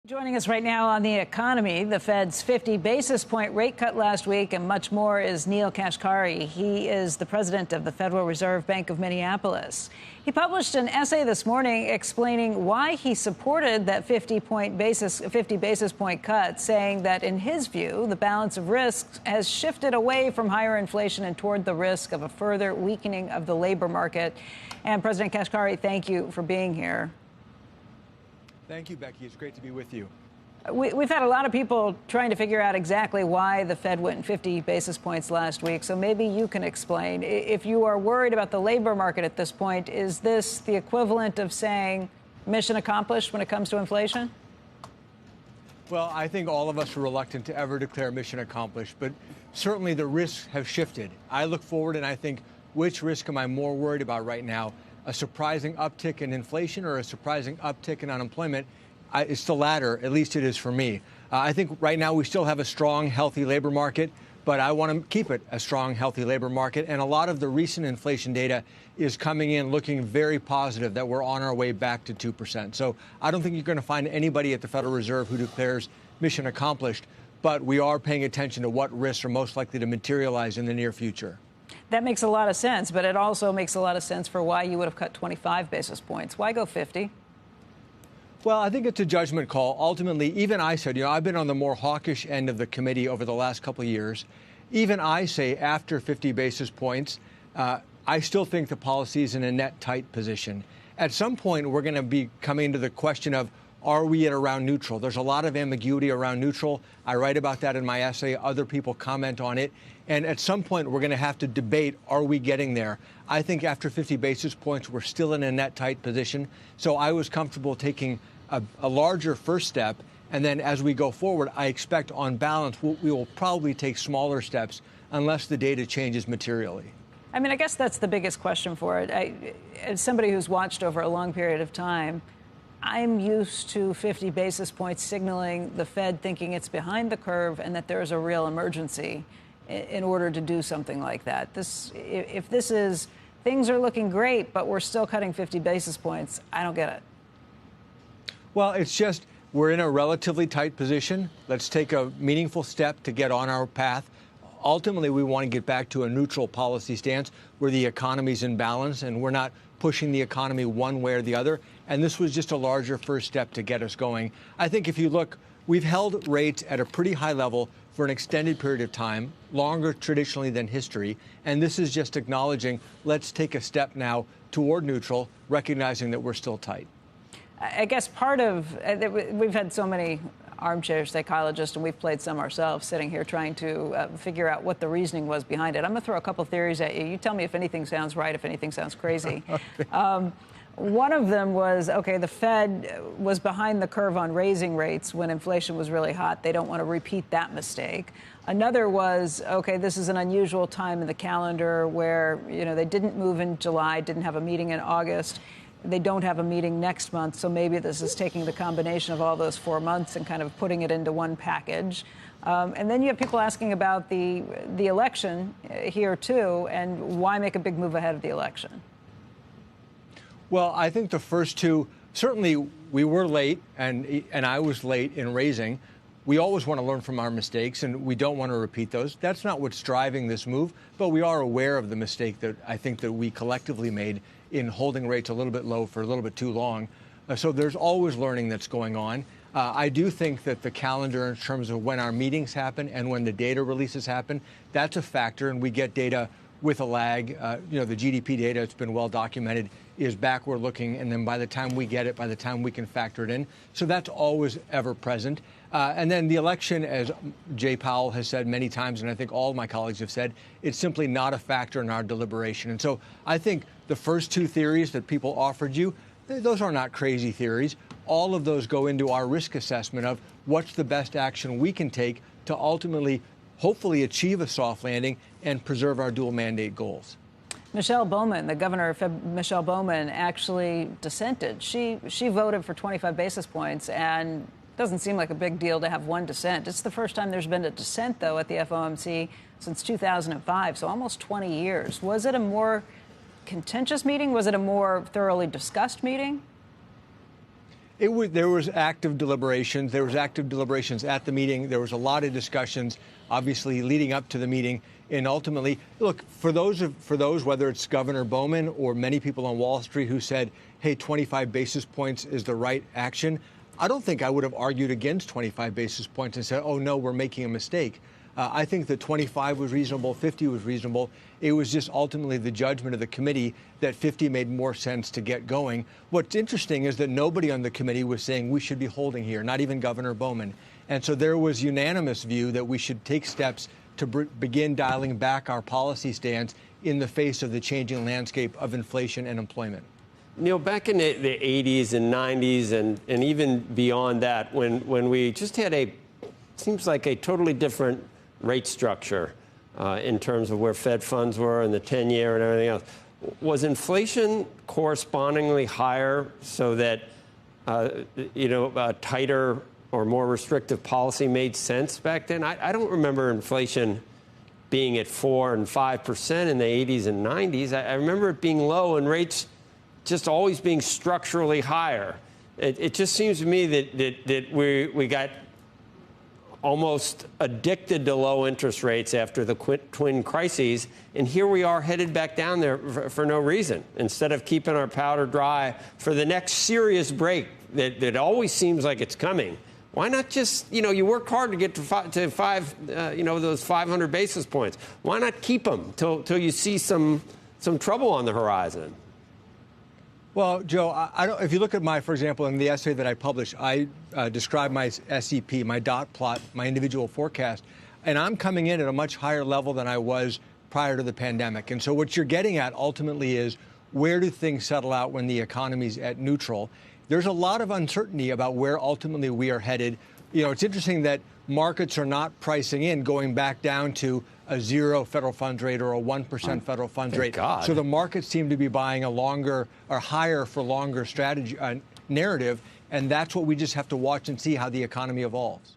Joining us right now on the economy, the Fed's 50 basis point rate cut last week and much more is Neel Kashkari. He is the president of the Federal Reserve Bank of Minneapolis. He published an essay this morning explaining why he supported that 50 basis point cut, saying that in his view, the balance of risks has shifted away from higher inflation and toward the risk of a further weakening of the labor market. And President Kashkari, thank you for being here. Thank you, Becky. It's great to be with you. We've had a lot of people trying to figure out exactly why the Fed went 50 basis points last week. So maybe you can explain. If you are worried about the labor market at this point, is this the equivalent of saying mission accomplished when it comes to inflation? Well, I think all of us are reluctant to ever declare mission accomplished, but certainly the risks have shifted. I look forward and I think, which risk am I more worried about right now? A surprising uptick in inflation or a surprising uptick in unemployment? It's the latter, at least it is for me. I think right now we still have a strong, healthy labor market, but I want to keep it a strong, healthy labor market. And a lot of the recent inflation data is coming in looking very positive that we're on our way back to 2%. So I don't think you're going to find anybody at the Federal Reserve who declares mission accomplished, but we are paying attention to what risks are most likely to materialize in the near future. That makes a lot of sense, but it also makes a lot of sense for why you would have cut 25 basis points. Why go 50? Well, I think it's a judgment call. Ultimately, even I said, I've been on the more hawkish end of the committee over the last couple of years. Even I say after 50 basis points, I still think the policy is in a net tight position. At some point, we're going to be coming to the question of, are we at around neutral? There's a lot of ambiguity around neutral. I write about that in my essay. Other people comment on it. And at some point, we're going to have to debate, are we getting there? I think after 50 basis points, we're still in a net tight position. So I was comfortable taking a larger first step. And then as we go forward, I expect on balance, we will probably take smaller steps unless the data changes materially. I mean, I guess that's the biggest question for it. As somebody who's watched over a long period of time, I'm used to 50 basis points signaling the Fed thinking it's behind the curve and that there's a real emergency in order to do something like that. If this is things are looking great, but we're still cutting 50 basis points, I don't get it. Well, it's just we're in a relatively tight position. Let's take a meaningful step to get on our path. Ultimately, we want to get back to a neutral policy stance where the economy's in balance and we're not pushing the economy one way or the other. And this was just a larger first step to get us going. I think if you look, we've held rates at a pretty high level for an extended period of time, longer traditionally than history. And this is just acknowledging, let's take a step now toward neutral, recognizing that we're still tight. I guess part of, we've had so many armchair psychologists, and we've played some ourselves, sitting here trying to figure out what the reasoning was behind it. I'm going to throw a couple theories at you. You tell me if anything sounds right, if anything sounds crazy. Okay. One of them was, okay, the Fed was behind the curve on raising rates when inflation was really hot. They don't want to repeat that mistake. Another was, okay, this is an unusual time in the calendar where, they didn't move in July, didn't have a meeting in August. They don't have a meeting next month, so maybe this is taking the combination of all those 4 months and kind of putting it into one package. And then you have people asking about the election here, too, and why make a big move ahead of the election? Well, I think the first two, certainly we were late, and I was late in raising. We always want to learn from our mistakes, and we don't want to repeat those. That's not what's driving this move, but we are aware of the mistake that I think that we collectively made in holding rates a little bit low for a little bit too long. So there's always learning that's going on. I do think that the calendar in terms of when our meetings happen and when the data releases happen, that's a factor, and we get data with a lag. The GDP data, it's been well documented, is backward looking, and then by the time we get it, by the time we can factor it in. So that's always ever present. And then the election, as Jay Powell has said many times, and I think all of my colleagues have said, it's simply not a factor in our deliberation. And so I think the first two theories that people offered you, those are not crazy theories. All of those go into our risk assessment of what's the best action we can take to ultimately, hopefully, achieve a soft landing and preserve our dual mandate goals. Michelle Bowman, the governor, Michelle Bowman, actually dissented. She voted for 25 basis points, and it doesn't seem like a big deal to have one dissent. It's the first time there's been a dissent, though, at the FOMC since 2005, so almost 20 years. Was it a more contentious meeting? Was it a more thoroughly discussed meeting? There was active deliberations. There was active deliberations at the meeting. There was a lot of discussions, obviously, leading up to the meeting. And ultimately, look, for those, whether it's Governor Bowman or many people on Wall Street who said, hey, 25 basis points is the right action, I don't think I would have argued against 25 basis points and said, oh, no, we're making a mistake. I think that 25 was reasonable, 50 was reasonable. It was just ultimately the judgment of the committee that 50 made more sense to get going. What's interesting is that nobody on the committee was saying we should be holding here, not even Governor Bowman. And so there was unanimous view that we should take steps to begin dialing back our policy stance in the face of the changing landscape of inflation and employment. Neel, back in the 80s and 90s and even beyond that, when we just had seems like a totally different rate structure in terms of where Fed funds were and the 10-year and everything else. Was inflation correspondingly higher so that, a tighter or more restrictive policy made sense back then? I don't remember inflation being at 4 and 5% in the 80s and 90s. I remember it being low and rates just always being structurally higher. It just seems to me that we got almost addicted to low interest rates after the twin crises, and here we are headed back down there for no reason, instead of keeping our powder dry for the next serious break that always seems like it's coming. Why not just, you worked hard to get to five, those 500 basis points. Why not keep them till you see some trouble on the horizon? Well, Joe, if you look at for example, in the essay that I published, I describe my SEP, my dot plot, my individual forecast, and I'm coming in at a much higher level than I was prior to the pandemic. And so what you're getting at ultimately is, where do things settle out when the economy's at neutral? There's a lot of uncertainty about where ultimately we are headed. It's interesting that markets are not pricing in going back down to a 0 federal funds rate or a 1% federal funds rate. God. So the markets seem to be buying a longer or higher for longer strategy narrative, and that's what we just have to watch and see how the economy evolves.